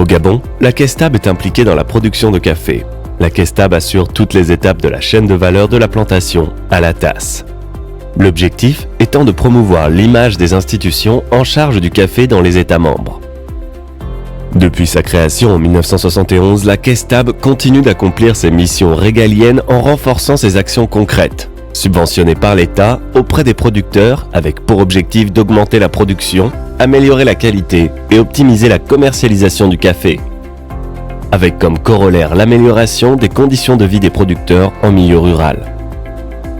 Au Gabon, la Kestab est impliquée dans la production de café. La Kestab assure toutes les étapes de la chaîne de valeur de la plantation à la tasse. L'objectif étant de promouvoir l'image des institutions en charge du café dans les États membres. Depuis sa création en 1971, la Kestab continue d'accomplir ses missions régaliennes en renforçant ses actions concrètes, subventionnées par l'État auprès des producteurs avec pour objectif d'augmenter la production, améliorer la qualité et optimiser la commercialisation du café, avec comme corollaire l'amélioration des conditions de vie des producteurs en milieu rural.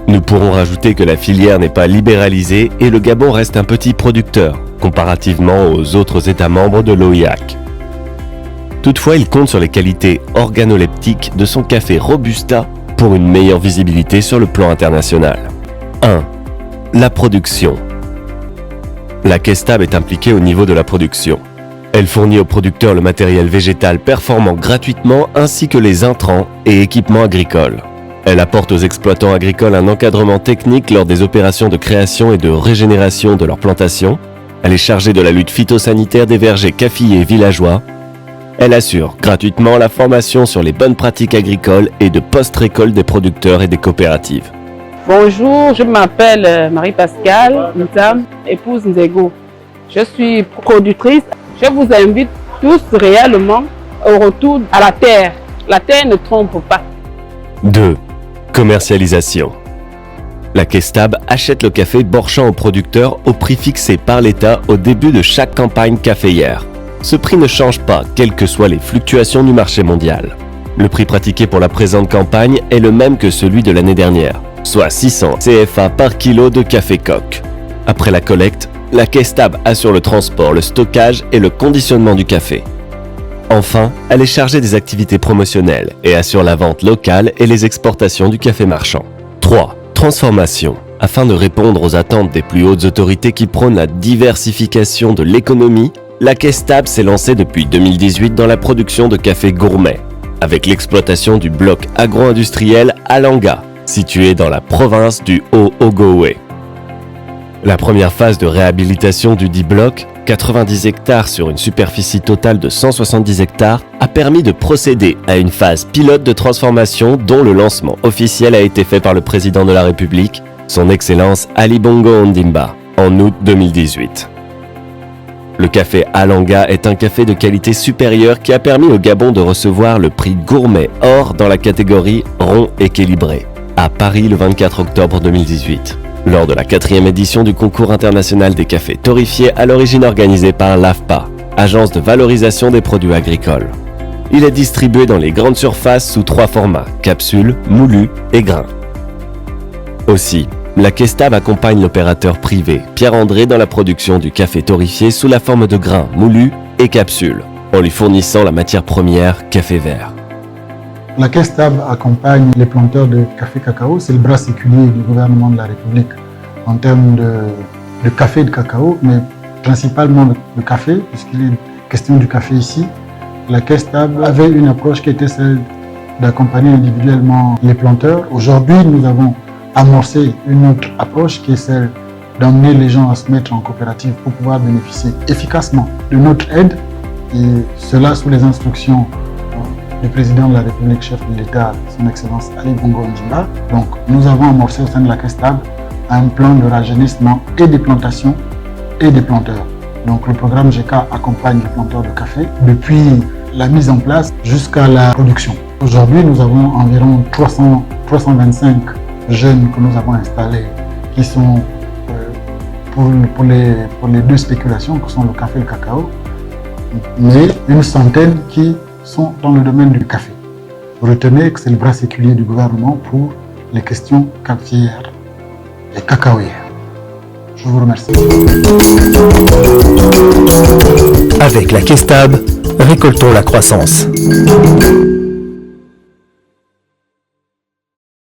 Nous pourrons rajouter que la filière n'est pas libéralisée et le Gabon reste un petit producteur, comparativement aux autres États membres de l'OIAC. Toutefois, il compte sur les qualités organoleptiques de son café Robusta pour une meilleure visibilité sur le plan international. 1. La production. La Kestab est impliquée au niveau de la production. Elle fournit aux producteurs le matériel végétal performant gratuitement ainsi que les intrants et équipements agricoles. Elle apporte aux exploitants agricoles un encadrement technique lors des opérations de création et de régénération de leurs plantations. Elle est chargée de la lutte phytosanitaire des vergers caféiers villageois. Elle assure gratuitement la formation sur les bonnes pratiques agricoles et de post-récolte des producteurs et des coopératives. Bonjour, je m'appelle Marie-Pascale Nzam, épouse Nzego. Je suis productrice. Je vous invite tous réellement au retour à la terre. La terre ne trompe pas. 2. Commercialisation. La Kestab achète le café Borchamp aux producteurs au prix fixé par l'État au début de chaque campagne caféière. Ce prix ne change pas, quelles que soient les fluctuations du marché mondial. Le prix pratiqué pour la présente campagne est le même que celui de l'année dernière, soit 600 CFA par kilo de café coque. Après la collecte, la Kestab assure le transport, le stockage et le conditionnement du café. Enfin, elle est chargée des activités promotionnelles et assure la vente locale et les exportations du café marchand. 3. Transformation. Afin de répondre aux attentes des plus hautes autorités qui prônent la diversification de l'économie, la Kestab s'est lancée depuis 2018 dans la production de café gourmet, avec l'exploitation du bloc agro-industriel Alanga, situé dans la province du Haut-Ogooué. La première phase de réhabilitation du dit bloc, 90 hectares sur une superficie totale de 170 hectares, a permis de procéder à une phase pilote de transformation dont le lancement officiel a été fait par le président de la République, son Excellence Ali Bongo Ondimba, en août 2018. Le café Alanga est un café de qualité supérieure qui a permis au Gabon de recevoir le prix Gourmet Or dans la catégorie rond équilibré, à Paris le 24 octobre 2018. Lors de la 4e édition du concours international des cafés torréfiés à l'origine organisé par l'AFPA, Agence de valorisation des produits agricoles. Il est distribué dans les grandes surfaces sous 3 formats, capsules, moulu et grains. Aussi, la Kestab accompagne l'opérateur privé Pierre-André dans la production du café torréfié sous la forme de grains, moulu et capsules, en lui fournissant la matière première café vert. La Kestab accompagne les planteurs de café cacao, c'est le bras séculier du gouvernement de la République en termes de café et de cacao, mais principalement de café, puisqu'il est question du café ici. La Kestab avait une approche qui était celle d'accompagner individuellement les planteurs. Aujourd'hui, nous avons amorcé une autre approche qui est celle d'emmener les gens à se mettre en coopérative pour pouvoir bénéficier efficacement de notre aide, et cela sous les instructions du président de la République, chef de l'État, son Excellence Ali Bongo Ondimba. Donc, nous avons amorcé au sein de la Kestab un plan de rajeunissement et des plantations et des planteurs. Donc, le programme GK accompagne les planteurs de café depuis la mise en place jusqu'à la production. Aujourd'hui, nous avons environ 325 jeunes que nous avons installés qui sont pour les deux spéculations, qui sont le café et le cacao, mais une centaine qui sont dans le domaine du café. Retenez que c'est le bras séculier du gouvernement pour les questions caféières et cacaoyères. Je vous remercie. Avec la Kestab, récoltons la croissance.